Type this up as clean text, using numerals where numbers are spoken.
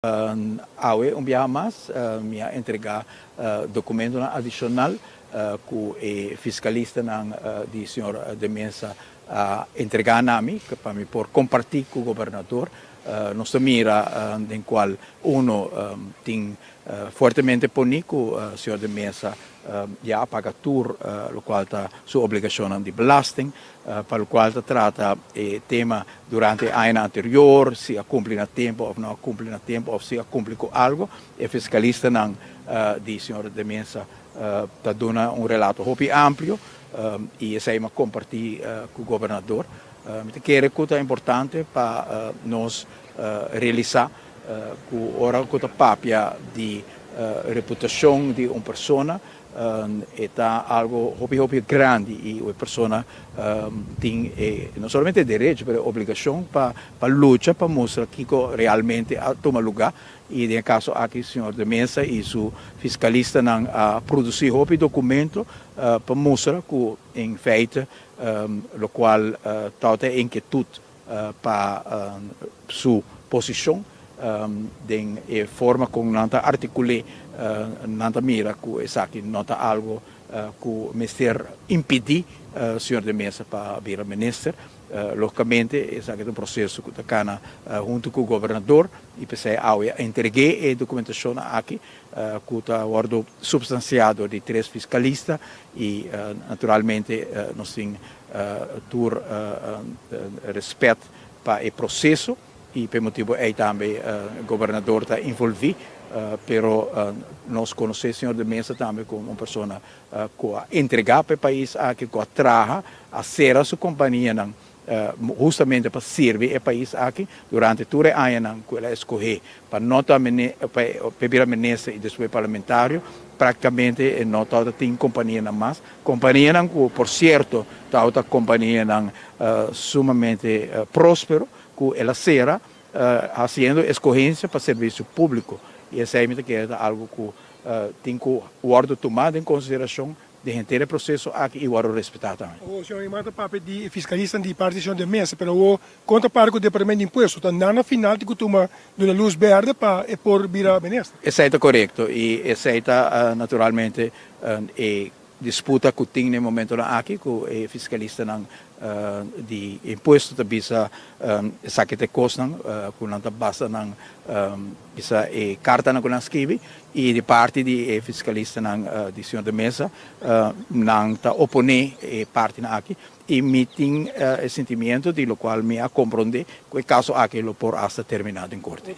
Awe dia mais me entregar documento adicional que o fiscalista de senhor de mesa entregar a mim para me por compartilhar com o governador. Nós mira em qual tem fortemente punido o senhor de mesa já paga tudo, o qual está sua obrigação de belasting, para o qual trata o tema durante o ano anterior, se a cumpre a tempo ou não cumpre a tempo, ou se a cumpre com algo, o fiscalista de senhor de mesa está dando relato muito amplo e essa é uma compartilha com o governador. Que é importante para nós realizar que ora que a papia de reputação de uma pessoa é algo muito grande e a pessoa tem não somente direito, mas obrigação para lutar para mostrar que realmente toma lugar. E no caso aqui o senhor de mesa e o fiscalista produzir o documento para mostrar que em feito o qual tem inquietude para sua posição de forma como não articule não mira que essa aqui não algo que o ministério impedir o senhor de mesa para vir a ministro. Logicamente, esse é um processo que está junto com o governador e pensei entreguei a documentação aqui que está sendo substanciado de 3 fiscalistas e naturalmente nós temos todo respeito para o processo e por motivo aí também o governador está envolvido. Pero nós conhecemos o senhor de mesa também como uma pessoa que entregar para o país que traga a ser a sua companhia justamente para servir o país aqui durante todo o ano que ela escolheu para não para ministra e depois parlamentário praticamente não tem companhia mais companhia que por certo está companhia sumamente próspero que ela será fazendo escolhência para serviço público. E essa é algo que tem que o tomado em consideração de inteiro processo aqui e o respeitar também. O senhor manda papel de fiscalista de partição de mesa, mas o conta para o departamento de imposto, então na final de que toma uma luz verde para por vir a ministra. Essa é correto e essa é naturalmente disputa que tem no momento aqui com o fiscalista de imposto da bisa saque de costas com nanta basta bisa carta na kuna escrevi e de parte de fiscalista de senhor de mesa nanta opone parte na aqui e me tem sentimento de lo qual me a compreender que o caso aqui lo por hasta terminado em corte.